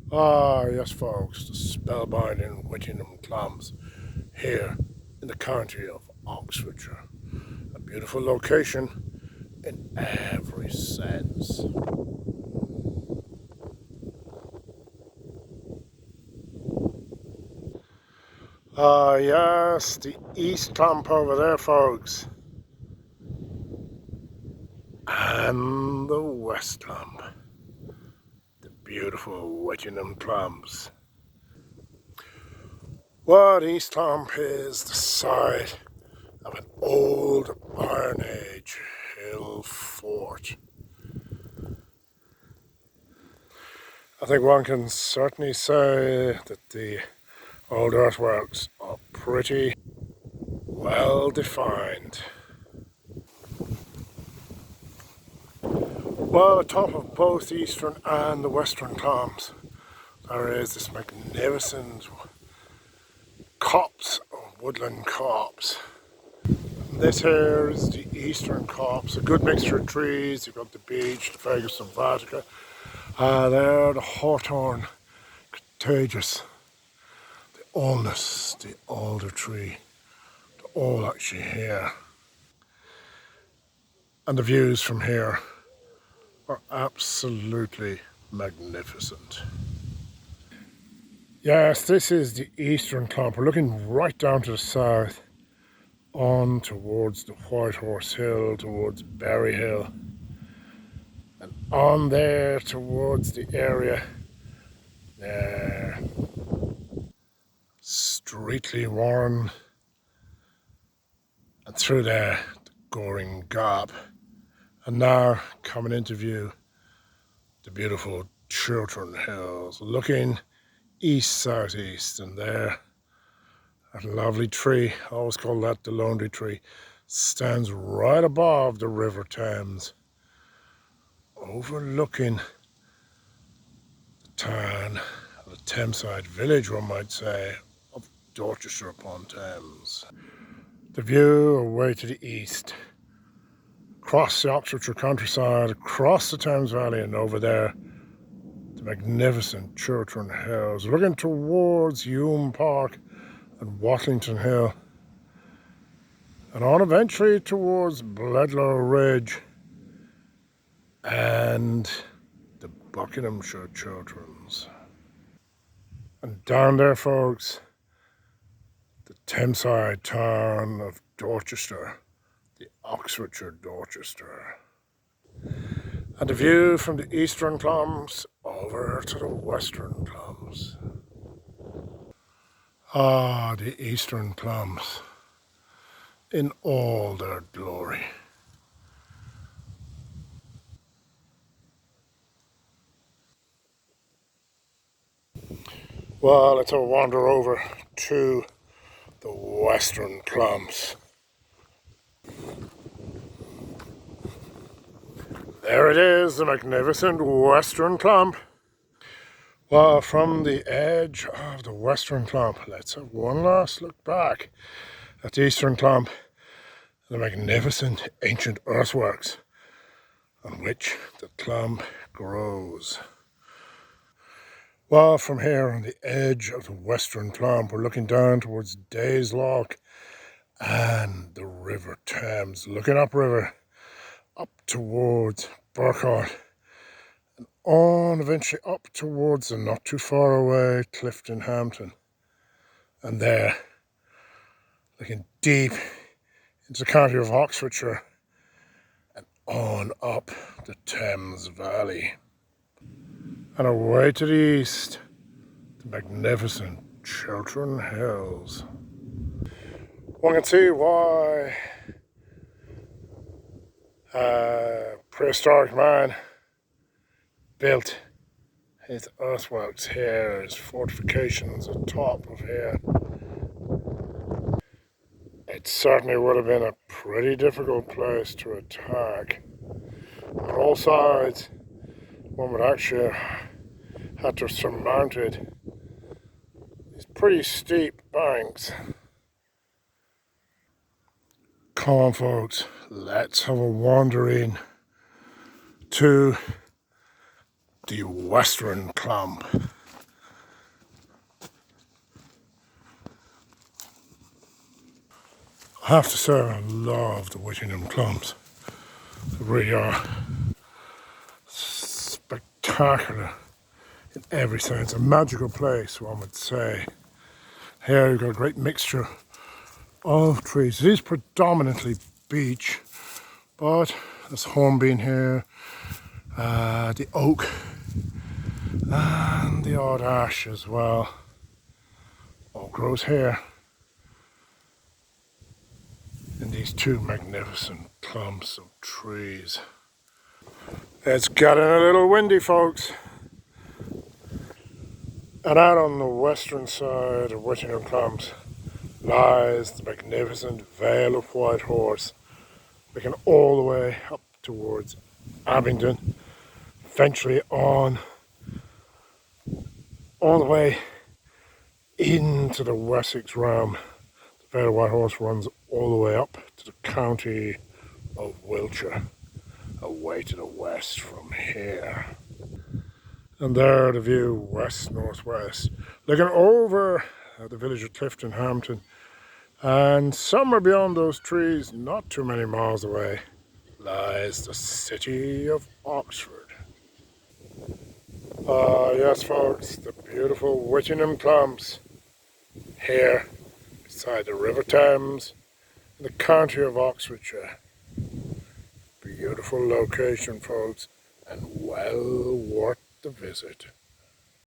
Ah, yes, folks, the spellbinding Whittingham Clumps here in the county of Oxfordshire. A beautiful location in every sense. Ah, yes, the East Clump over there, folks, and the West Clump, the beautiful Whittingham Clumps. What East Clump is the site of an old Iron Age hill fort. I think one can certainly say that the old earthworks are pretty well defined. Well, atop of both the eastern and the western Clumps, there is this magnificent copse, or woodland copse. This here is the eastern copse, a good mixture of trees. You've got the beech, the Fagus and Vatica. There, the hawthorn, contagious, the alnus, the alder tree, they're all actually here. And the views from here are absolutely magnificent. Yes, this is the eastern clump. We're looking right down to the south, on towards the White Horse Hill, towards Berry Hill, and on there towards the area there, Streatley Warren, and through there, the Goring Gap. And now coming into view, the beautiful Chiltern Hills, looking east-southeast, and there, that lovely tree, I always call that the lonely tree, stands right above the River Thames, overlooking the town, the Thameside village, one might say, of Dorchester upon Thames. The view away to the east, across the Oxfordshire countryside, across the Thames Valley, and over there, the magnificent Chiltern Hills, looking towards Hume Park and Watlington Hill, and on eventually towards Bledlow Ridge and the Buckinghamshire Chilterns. And down there, folks, the Thameside town of Dorchester, the Oxfordshire Dorchester. And a view from the eastern Clumps over to the western Clumps. Ah, the eastern Clumps in all their glory. Well, let's have a wander over to the western Clumps. There it is, the magnificent western Clump. Well, from the edge of the western Clump, let's have one last look back at the eastern Clump, the magnificent ancient earthworks on which the Clump grows. Well, from here on the edge of the western Clump, we're looking down towards Days Loch and the River Thames, looking upriver, up towards Burkhart, and on eventually up towards the not too far away Clifton Hampton. And there, looking deep into the county of Oxfordshire and on up the Thames Valley. And away to the east, the magnificent Chiltern Hills. One can see why prehistoric man built his earthworks here, his fortifications atop of here. It certainly would have been a pretty difficult place to attack. On all sides, one would actually have to surmount it. These pretty steep banks. Come on, folks, let's have a wander in to the western Clump. I have to say I love the Whittingham Clumps. They really are spectacular in every sense. A magical place, one would say. Here you've got a great mixture of trees. It is predominantly beech, but there's hornbeam here, the oak, and the odd ash as well. All grows here in these two magnificent clumps of trees. It's getting a little windy, folks. And out on the western side of Whittingham Clumps lies the magnificent Vale of White Horse, looking all the way up towards Abingdon, eventually on all the way into the Wessex realm. The Vale of White Horse runs all the way up to the county of Wiltshire, away to the west from here. And there the view west-northwest, looking over at the village of Clifton Hampton, and somewhere beyond those trees, not too many miles away, lies the city of Oxford. Yes folks, the beautiful Whittingham Clumps, here beside the River Thames in the county of Oxfordshire. Beautiful location folks, and well worth the visit.